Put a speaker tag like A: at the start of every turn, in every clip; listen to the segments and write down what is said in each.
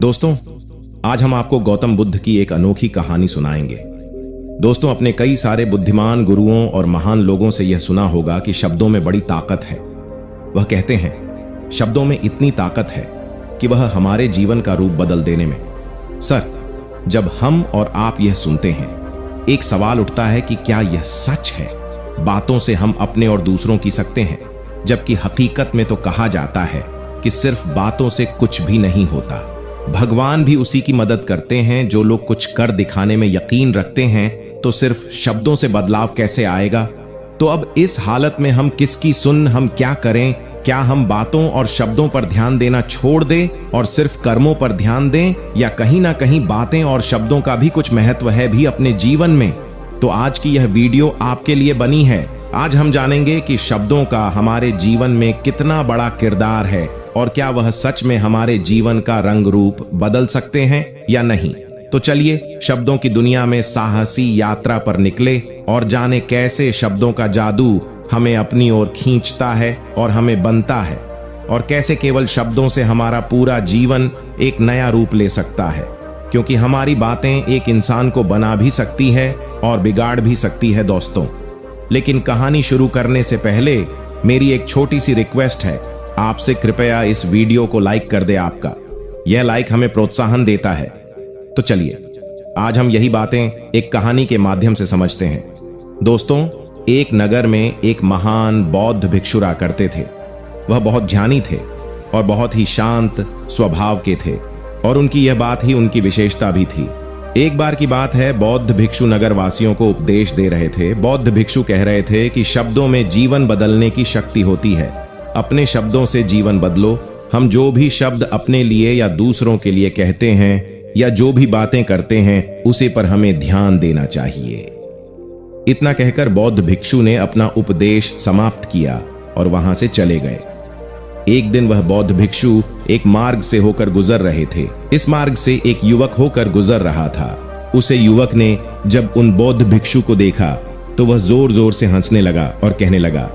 A: दोस्तों, आज हम आपको गौतम बुद्ध की एक अनोखी कहानी सुनाएंगे। दोस्तों, अपने कई सारे बुद्धिमान गुरुओं और महान लोगों से यह सुना होगा कि शब्दों में बड़ी ताकत है। वह कहते हैं, शब्दों में इतनी ताकत है कि वह हमारे जीवन का रूप बदल देने में। सर, जब हम और आप यह सुनते हैं, एक सवाल उठता है कि क्या यह सच है? बातों से हम अपने और दूसरों की सकते हैं, जबकि हकीकत में तो कहा जाता है कि सिर्फ बातों से कुछ भी नहीं होता। भगवान भी उसी की मदद करते हैं। जो लोग कुछ कर दिखाने में यकीन रखते हैं, तो सिर्फ शब्दों से बदलाव कैसे आएगा? तो अब इस हालत में हम किसकी सुन, हम क्या करें? क्या हम बातों और शब्दों पर ध्यान देना छोड़ दें और सिर्फ कर्मों पर ध्यान दें, या कहीं ना कहीं बातें और शब्दों का भी कुछ महत्व है भी अपने जीवन में? तो आज की यह वीडियो आपके लिए बनी है। आज हम जानेंगे कि शब्दों का हमारे जीवन में कितना बड़ा किरदार है और क्या वह सच में हमारे जीवन का रंग रूप बदल सकते हैं या नहीं। तो चलिए शब्दों की दुनिया में साहसी यात्रा पर निकले और जाने कैसे शब्दों का जादू हमें अपनी ओर खींचता है और हमें बनता है, और कैसे केवल शब्दों से हमारा पूरा जीवन एक नया रूप ले सकता है। क्योंकि हमारी बातें एक इंसान को बना भी सकती है और बिगाड़ भी सकती है दोस्तों। लेकिन कहानी शुरू करने से पहले मेरी एक छोटी सी रिक्वेस्ट है, आपसे कृपया इस वीडियो को लाइक कर दे। आपका यह लाइक हमें प्रोत्साहन देता है। तो चलिए आज हम यही बातें एक कहानी के माध्यम से समझते हैं। दोस्तों, एक नगर में एक महान बौद्ध भिक्षु रहा करते थे। वह बहुत ज्ञानी थे और बहुत ही शांत स्वभाव के थे, और उनकी यह बात ही उनकी विशेषता भी थी। एक बार की बात है, बौद्ध भिक्षु नगर वासियों को उपदेश दे रहे थे। बौद्ध भिक्षु कह रहे थे कि शब्दों में जीवन बदलने की शक्ति होती है। अपने शब्दों से जीवन बदलो। हम जो भी शब्द अपने लिए या दूसरों के लिए कहते हैं या जो भी बातें करते हैं, उसे पर हमें ध्यान देना चाहिए। इतना कहकर बौद्ध भिक्षु ने अपना उपदेश समाप्त किया और वहां से चले गए। एक दिन वह बौद्ध भिक्षु एक मार्ग से होकर गुजर रहे थे। इस मार्ग से एक युवक होकर गुजर रहा था। उसे युवक ने जब उन बौद्ध भिक्षु को देखा तो वह जोर जोर से हंसने लगा और कहने लगा,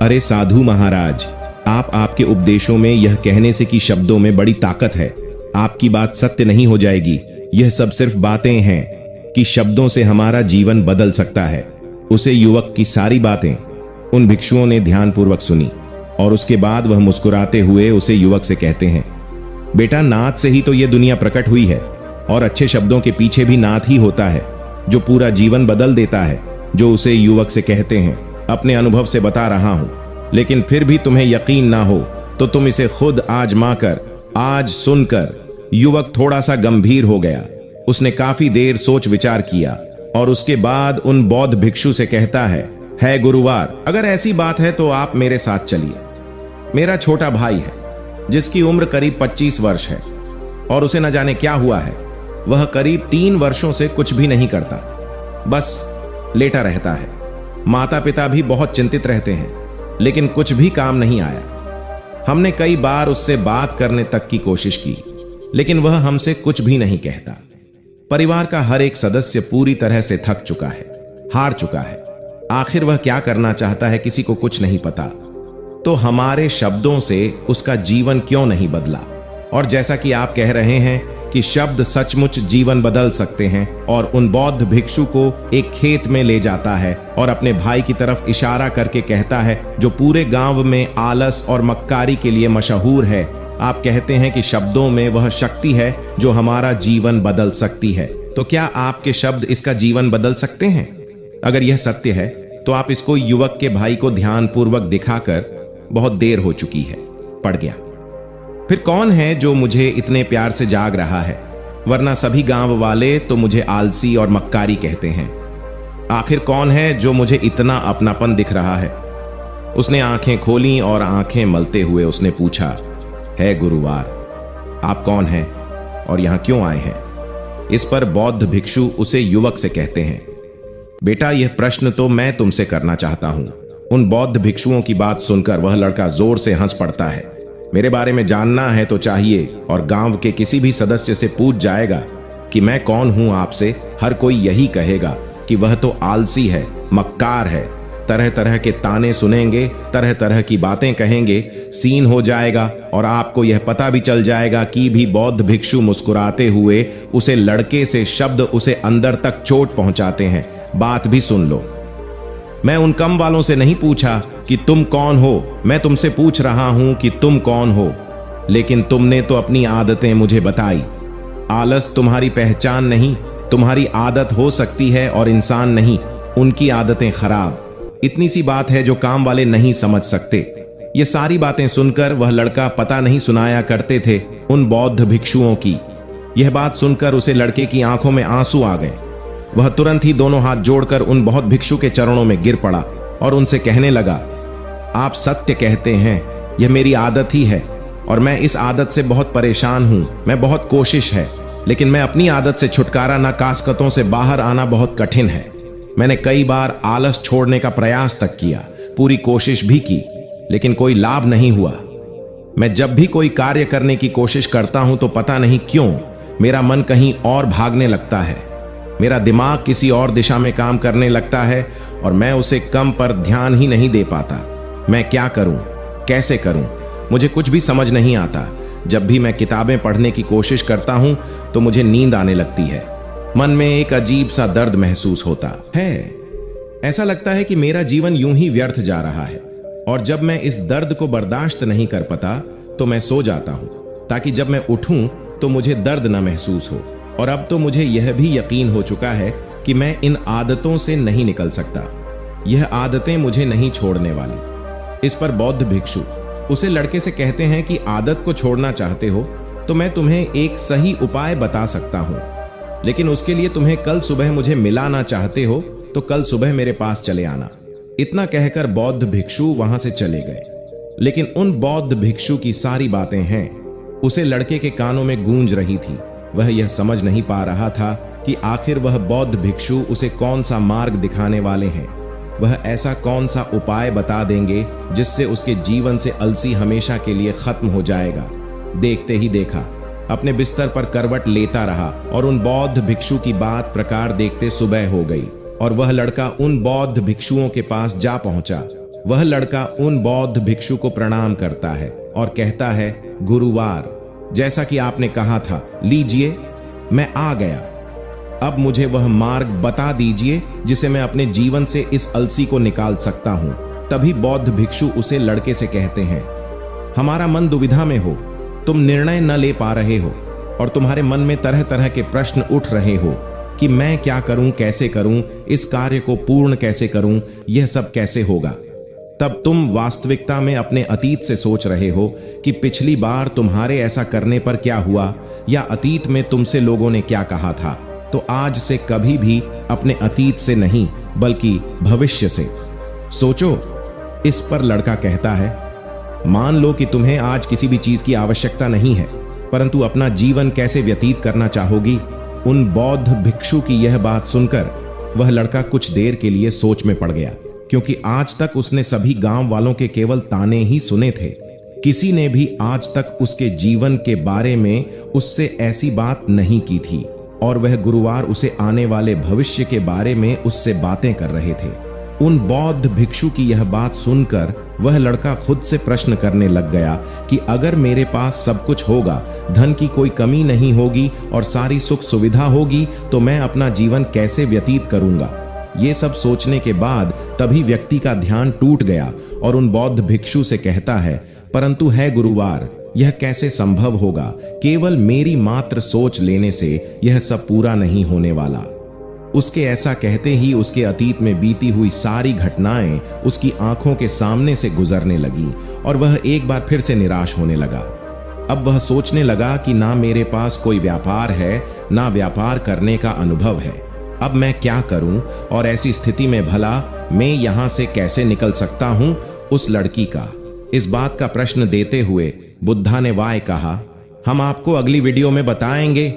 A: अरे साधु महाराज, आपके उपदेशों में यह कहने से कि शब्दों में बड़ी ताकत है, आपकी बात सत्य नहीं हो जाएगी। यह सब सिर्फ बातें हैं कि शब्दों से हमारा जीवन बदल सकता है। उसे युवक की सारी बातें उन भिक्षुओं ने ध्यानपूर्वक सुनी, और उसके बाद वह मुस्कुराते हुए उसे युवक से कहते हैं, बेटा, नाद से ही तो यह दुनिया प्रकट हुई है, और अच्छे शब्दों के पीछे भी नाद ही होता है जो पूरा जीवन बदल देता है। जो उसे युवक से कहते हैं, अपने अनुभव से बता रहा हूं, लेकिन फिर भी तुम्हें यकीन ना हो तो तुम इसे खुद आजमा कर। आज सुनकर युवक थोड़ा सा गंभीर हो गया। उसने काफी देर सोच विचार किया और उसके बाद उन बौद्ध भिक्षु से कहता है गुरुवार, अगर ऐसी बात है तो आप मेरे साथ चलिए। मेरा छोटा भाई है जिसकी उम्र करीब 25 वर्ष है, और उसे न जाने क्या हुआ है। वह करीब 3 वर्षों से कुछ भी नहीं करता, बस लेटा रहता है। माता पिता भी बहुत चिंतित रहते हैं, लेकिन कुछ भी काम नहीं आया। हमने कई बार उससे बात करने तक की कोशिश की, लेकिन वह हमसे कुछ भी नहीं कहता। परिवार का हर एक सदस्य पूरी तरह से थक चुका है, हार चुका है। आखिर वह क्या करना चाहता है, किसी को कुछ नहीं पता। तो हमारे शब्दों से उसका जीवन क्यों नहीं बदला? और जैसा कि आप कह रहे हैं कि शब्द सचमुच जीवन बदल सकते हैं, और उन बौद्ध भिक्षु को एक खेत में ले जाता है और अपने भाई की तरफ इशारा करके कहता है, जो पूरे गांव में आलस और मक्कारी के लिए मशहूर है। आप कहते हैं कि शब्दों में वह शक्ति है जो हमारा जीवन बदल सकती है। तो क्या आपके शब्द इसका जीवन बदल सकते हैं? अगर यह सत्य है तो आप इसको युवक के भाई को ध्यानपूर्वक दिखाकर, बहुत देर हो चुकी है, पड़ गया। फिर कौन है जो मुझे इतने प्यार से जाग रहा है? वरना सभी गांव वाले तो मुझे आलसी और मक्कारी कहते हैं। आखिर कौन है जो मुझे इतना अपनापन दिख रहा है? उसने आंखें खोली और आंखें मलते हुए उसने पूछा, है गुरुवार, आप कौन हैं और यहां क्यों आए हैं? इस पर बौद्ध भिक्षु उसे युवक से कहते हैं, बेटा, यह प्रश्न तो मैं तुमसे करना चाहता हूं। उन बौद्ध भिक्षुओं की बात सुनकर वह लड़का जोर से हंस पड़ता है। मेरे बारे में जानना है तो चाहिए, और गांव के किसी भी सदस्य से पूछ जाएगा कि मैं कौन हूं आपसे, हर कोई यही कहेगा कि वह तो आलसी है, मक्कार है। तरह तरह के ताने सुनेंगे, तरह तरह की बातें कहेंगे, सीन हो जाएगा और आपको यह पता भी चल जाएगा कि भी बौद्ध भिक्षु मुस्कुराते हुए उसे लड़के से शब्द उसे अंदर तक चोट पहुंचाते हैं। बात भी सुन लो। मैं उन कम वालों से नहीं पूछा कि तुम कौन हो, मैं तुमसे पूछ रहा हूं कि तुम कौन हो। लेकिन तुमने तो अपनी आदतें मुझे बताई। आलस तुम्हारी पहचान नहीं, तुम्हारी आदत हो सकती है और इंसान नहीं, उनकी आदतें खराब। इतनी सी बात है जो काम वाले नहीं समझ सकते। ये सारी बातें सुनकर वह लड़का पता नहीं सुनाया करते थे उन बौद्ध भिक्षुओं की। यह बात सुनकर उसे लड़के की आंखों में आंसू आ गए। वह तुरंत ही दोनों हाथ जोड़कर उन बौद्ध भिक्षु के चरणों में गिर पड़ा और उनसे कहने लगा, आप सत्य कहते हैं, यह मेरी आदत ही है और मैं इस आदत से बहुत परेशान हूं। मैं बहुत कोशिश है, लेकिन मैं अपनी आदत से छुटकारा ना कास्कतों से बाहर आना बहुत कठिन है। मैंने कई बार आलस छोड़ने का प्रयास तक किया, पूरी कोशिश भी की, लेकिन कोई लाभ नहीं हुआ। मैं जब भी कोई कार्य करने की कोशिश करता हूं तो पता नहीं क्यों मेरा मन कहीं और भागने लगता है। मेरा दिमाग किसी और दिशा में काम करने लगता है और मैं उसे कम पर ध्यान ही नहीं दे पाता। मैं क्या करूं, कैसे करूं, मुझे कुछ भी समझ नहीं आता। जब भी मैं किताबें पढ़ने की कोशिश करता हूं तो मुझे नींद आने लगती है। मन में एक अजीब सा दर्द महसूस होता है। ऐसा लगता है कि मेरा जीवन यूं ही व्यर्थ जा रहा है और जब मैं इस दर्द को बर्दाश्त नहीं कर पाता तो मैं सो जाता हूं, ताकि जब मैं उठूं तो मुझे दर्द न महसूस हो। और अब तो मुझे यह भी यकीन हो चुका है कि मैं इन आदतों से नहीं निकल सकता। यह आदतें मुझे नहीं छोड़ने वाली। इस पर बौद्ध भिक्षु उसे लड़के से कहते हैं कि आदत को छोड़ना चाहते हो तो मैं तुम्हें एक सही उपाय बता सकता हूं, लेकिन उसके लिए तुम्हें कल सुबह मुझे मिलाना चाहते हो तो कल सुबह मेरे पास चले आना। इतना कहकर बौद्ध भिक्षु वहां से चले गए। लेकिन उन बौद्ध भिक्षु की सारी बातें हैं उसे लड़के के कानों में गूंज रही थी। वह यह समझ नहीं पा रहा था कि आखिर वह बौद्ध भिक्षु उसे कौन सा मार्ग दिखाने वाले हैं। वह ऐसा कौन सा उपाय बता देंगे जिससे उसके जीवन से अलसी हमेशा के लिए खत्म हो जाएगा। देखते ही देखा अपने बिस्तर पर करवट लेता रहा और उन बौद्ध भिक्षु की बात प्रकार देखते सुबह हो गई और वह लड़का उन बौद्ध भिक्षुओं के पास जा पहुंचा। वह लड़का उन बौद्ध भिक्षु को प्रणाम करता है और कहता है, गुरुवार, जैसा कि आपने कहा था, लीजिए मैं आ गया। अब मुझे वह मार्ग बता दीजिए जिसे मैं अपने जीवन से इस अलसी को निकाल सकता हूं। तभी बौद्ध भिक्षु उसे लड़के से कहते हैं, हमारा मन दुविधा में हो, तुम निर्णय न ले पा रहे हो और तुम्हारे मन में तरह तरह के प्रश्न उठ रहे हो कि मैं क्या करूं, कैसे करूं, इस कार्य को पूर्ण कैसे करूं, यह सब कैसे होगा। तब तुम वास्तविकता में अपने अतीत से सोच रहे हो कि पिछली बार तुम्हारे ऐसा करने पर क्या हुआ या अतीत में तुमसे लोगों ने क्या कहा था। तो आज से कभी भी अपने अतीत से नहीं बल्कि भविष्य से सोचो। इस पर लड़का कहता है, मान लो कि तुम्हें आज किसी भी चीज की आवश्यकता नहीं है, परंतु अपना जीवन कैसे व्यतीत करना चाहोगी। उन बौद्ध भिक्षु की यह बात सुनकर वह लड़का कुछ देर के लिए सोच में पड़ गया, क्योंकि आज तक उसने सभी गांव वालों के केवल ताने ही सुने थे। किसी ने भी आज तक उसके जीवन के बारे में उससे ऐसी बात नहीं की थी और वह गुरुवार उसे आने वाले भविष्य के बारे में उससे बातें कर रहे थे। उन बौद्ध भिक्षु की यह बात सुनकर वह लड़का खुद से प्रश्न करने लग गया कि अगर मेरे पास सब कुछ होगा, धन की कोई कमी नहीं होगी और सारी सुख सुविधा होगी, तो मैं अपना जीवन कैसे व्यतीत करूंगा। ये सब सोचने के बाद तभी व्यक्ति का ध्यान टूट गया और उन बौद्ध भिक्षु से कहता है, परंतु है गुरुवार, यह कैसे संभव होगा। केवल मेरी मात्र सोच लेने से यह सब पूरा नहीं होने वाला। उसके ऐसा कहते ही उसके अतीत में बीती हुई सारी घटनाएं उसकी आंखों के सामने से गुजरने लगी और वह एक बार फिर से निराश होने लगा। अब वह सोचने लगा कि ना मेरे पास कोई व्यापार है, ना व्यापार करने का अनुभव है। अब मैं क्या करूं और ऐसी स्थिति में भला मैं यहां से कैसे निकल सकता हूं। उस लड़की का इस बात का प्रश्न देते हुए बुद्धा ने वाय कहा, हम आपको अगली वीडियो में बताएंगे